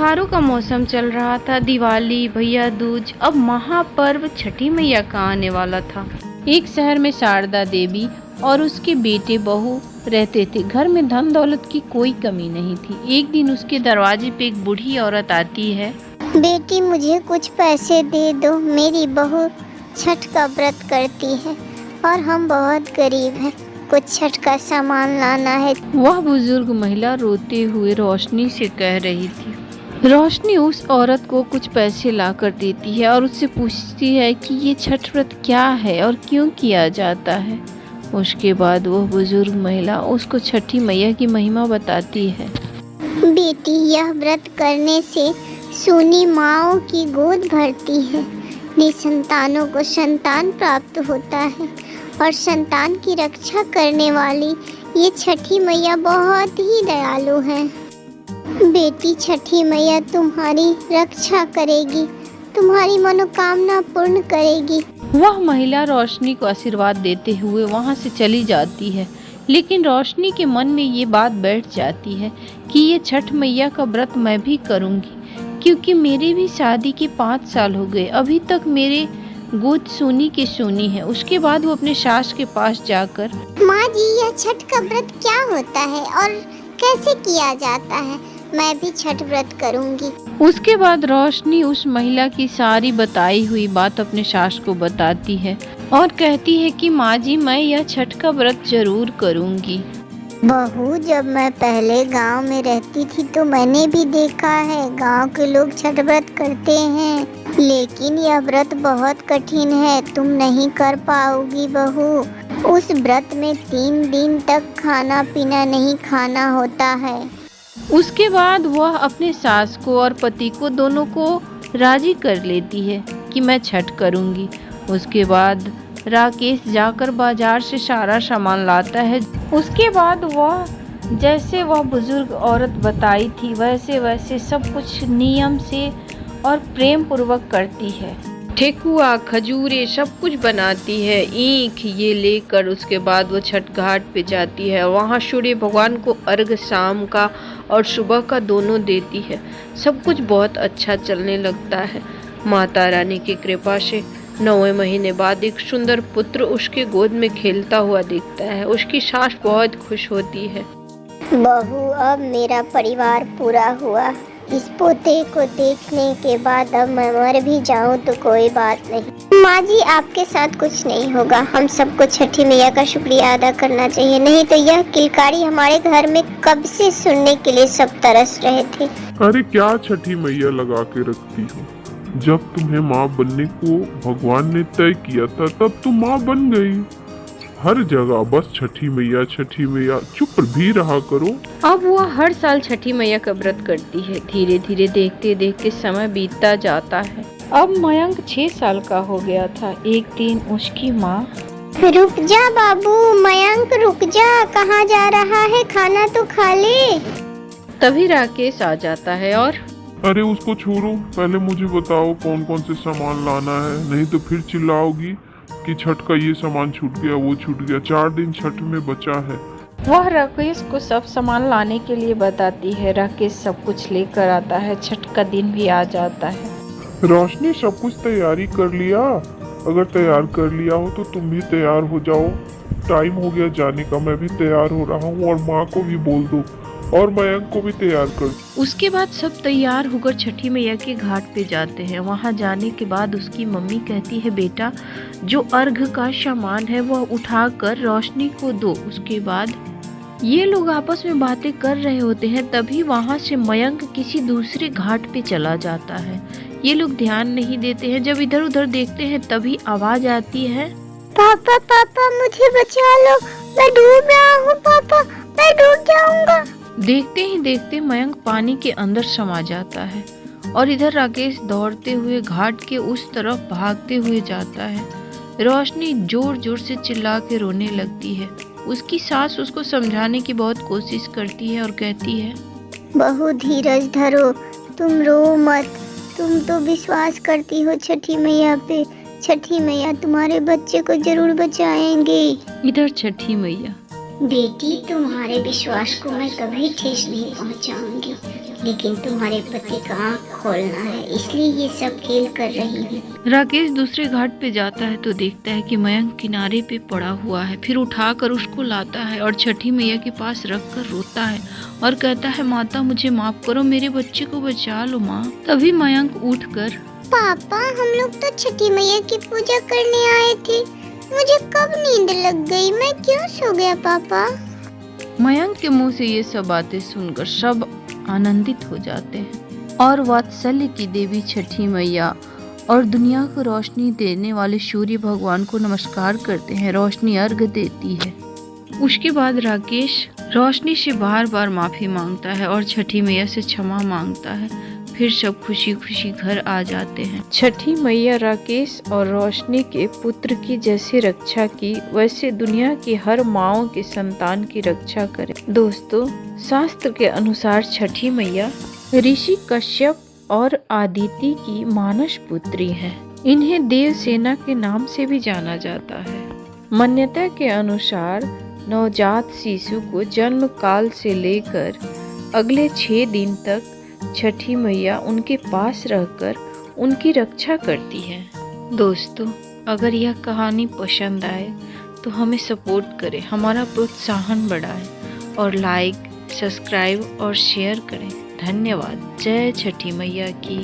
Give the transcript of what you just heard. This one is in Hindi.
त्योहारों का मौसम चल रहा था। दिवाली, भैया दूज, अब महापर्व छठी मैया का आने वाला था। एक शहर में शारदा देवी और उसके बेटे बहू रहते थे। घर में धन दौलत की कोई कमी नहीं थी। एक दिन उसके दरवाजे पे एक बूढ़ी औरत आती है। बेटी, मुझे कुछ पैसे दे दो। मेरी बहू छठ का व्रत करती है और हम बहुत गरीब हैं। कुछ छठ का सामान लाना है। वह बुजुर्ग महिला रोते हुए रोशनी से कह रही थी। रोशनी उस औरत को कुछ पैसे ला कर देती है और उससे पूछती है कि ये छठ व्रत क्या है और क्यों किया जाता है। उसके बाद वह बुजुर्ग महिला उसको छठी मैया की महिमा बताती है। बेटी, यह व्रत करने से सूनी माँओं की गोद भरती है। निसंतानों को संतान प्राप्त होता है और संतान की रक्षा करने वाली ये छठी मैया बहुत ही दयालु है। बेटी, छठी मैया तुम्हारी रक्षा करेगी, तुम्हारी मनोकामना पूर्ण करेगी। वह महिला रोशनी को आशीर्वाद देते हुए वहां से चली जाती है। लेकिन रोशनी के मन में ये बात बैठ जाती है कि ये छठ मैया का व्रत मैं भी करूंगी, क्योंकि मेरी भी शादी के 5 साल हो गए। अभी तक मेरे गोद सोनी के सोनी है। उसके बाद वो अपने सास के पास जाकर, माँ जी, यह छठ का व्रत क्या होता है और कैसे किया जाता है? मैं भी छठ व्रत करूंगी। उसके बाद रोशनी उस महिला की सारी बताई हुई बात अपने सास को बताती है और कहती है कि माँ जी, मैं यह छठ का व्रत जरूर करूंगी। बहू, जब मैं पहले गांव में रहती थी तो मैंने भी देखा है गांव के लोग छठ व्रत करते हैं, लेकिन यह व्रत बहुत कठिन है। तुम नहीं कर पाओगी बहू। उस व्रत में 3 दिन तक खाना पीना नहीं खाना होता है। उसके बाद वह अपने सास को और पति को दोनों को राजी कर लेती है कि मैं छठ करूंगी। उसके बाद राकेश जाकर बाजार से सारा सामान लाता है। उसके बाद वह जैसे वह बुजुर्ग औरत बताई थी वैसे वैसे सब कुछ नियम से और प्रेम पूर्वक करती है। ठेकुआ, खजूरे सब कुछ बनाती है। ईख ये लेकर उसके बाद वो छठ घाट पे जाती है। वहाँ सूर्य भगवान को अर्घ शाम का और सुबह का दोनों देती है। सब कुछ बहुत अच्छा चलने लगता है। माता रानी की कृपा से 9वें महीने बाद एक सुंदर पुत्र उसके गोद में खेलता हुआ दिखता है। उसकी सास बहुत खुश होती है। बहू, अब मेरा परिवार पूरा हुआ। इस पोते को देखने के बाद अब मैं मर भी जाऊं तो कोई बात नहीं। माँ जी, आपके साथ कुछ नहीं होगा। हम सबको छठी मैया का शुक्रिया अदा करना चाहिए, नहीं तो यह किलकारी हमारे घर में कब से सुनने के लिए सब तरस रहे थे। अरे क्या छठी मैया लगा के रखती हो? जब तुम्हें माँ बनने को भगवान ने तय किया था तब तुम माँ बन गई। हर जगह बस छठी मैया, चुप भी रहा करो। अब वह हर साल छठी मैया का व्रत करती है। धीरे धीरे देखते देखते समय बीतता जाता है। अब मयंक 6 साल का हो गया था। एक दिन उसकी माँ, रुक जा बाबू, मयंक रुक जा, कहाँ जा रहा है? खाना तो खा ले। तभी राकेश आ जाता है और, अरे उसको छोड़ो, पहले मुझे बताओ कौन कौन से सामान लाना है, नहीं तो फिर चिल्लाओगी कि छठ का ये सामान छूट गया, वो छूट गया। 4 दिन छठ में बचा है। वह राकेश को सब सामान लाने के लिए बताती है। राकेश सब कुछ लेकर आता है। छठ का दिन भी आ जाता है। रोशनी, सब कुछ तैयारी कर लिया? अगर तैयार कर लिया हो तो तुम भी तैयार हो जाओ। टाइम हो गया जाने का, मैं भी तैयार हो रहा हूँ और माँ को भी बोल दो और मयंक को भी तैयार कर दो। उसके बाद सब तैयार होकर छठी मैया के घाट पे जाते हैं। वहां जाने के बाद उसकी मम्मी कहती है, बेटा जो अर्घ का सामान है वह उठाकर रोशनी को दो। उसके बाद ये लोग आपस में बातें कर रहे होते हैं। तभी वहां से मयंक किसी दूसरे घाट पे चला जाता है। ये लोग ध्यान नहीं देते हैं। जब इधर उधर देखते हैं तभी आवाज आती है, पापा पापा मुझे बचा लो, मैं डूब रहा हूँ पापा, मैं डूब जाऊंगा। देखते ही देखते मयंक पानी के अंदर समा जाता है और इधर राकेश दौड़ते हुए घाट के उस तरफ भागते हुए जाता है। रोशनी जोर जोर से चिल्ला के रोने लगती है। उसकी सास उसको समझाने की बहुत कोशिश करती है और कहती है, बहू धीरज धरो, तुम रो मत। तुम तो विश्वास करती हो छठी मैया पे। छठी मैया तुम्हारे बच्चे को जरूर बचाएंगे। इधर छठी मैया बेटी, तुम्हारे विश्वास को मैं कभी ठेस नहीं पहुंचाऊंगी, लेकिन तुम्हारे पति का आँख खोलना है, इसलिए ये सब खेल कर रही हूँ। राकेश दूसरे घाट पे जाता है तो देखता है कि मयंक किनारे पे पड़ा हुआ है। फिर उठाकर उसको लाता है और छठी मैया के पास रखकर रोता है और कहता है, माता मुझे माफ करो, मेरे बच्चे को बचा लो माँ। तभी मयंक उठकर, पापा, हम लोग तो छठी मैया की पूजा करने आए थे, मुझे कब नींद लग गई, मैं क्यों सो गया पापा? मयंक के मुंह से ये सब बातें सुनकर सब आनंदित हो जाते हैं और वात्सल्य की देवी छठी मैया और दुनिया को रोशनी देने वाले सूर्य भगवान को नमस्कार करते हैं। रोशनी अर्घ देती है। उसके बाद राकेश रोशनी से बार बार माफी मांगता है और छठी मैया से क्षमा मांगता है। फिर सब खुशी खुशी घर आ जाते हैं। छठी मैया राकेश और रोशनी के पुत्र की जैसे रक्षा की, वैसे दुनिया की हर माँओं के संतान की रक्षा करे। दोस्तों, शास्त्र के अनुसार छठी मैया ऋषि कश्यप और आदिति की मानस पुत्री है। इन्हें देवसेना के नाम से भी जाना जाता है। मान्यता के अनुसार नवजात शिशु को जन्म काल से लेकर अगले 6 दिन तक छठी मैया उनके पास रहकर उनकी रक्षा करती है। दोस्तों, अगर यह कहानी पसंद आए तो हमें सपोर्ट करें, हमारा प्रोत्साहन बढ़ाएं और लाइक, सब्सक्राइब और शेयर करें। धन्यवाद। जय छठी मैया की।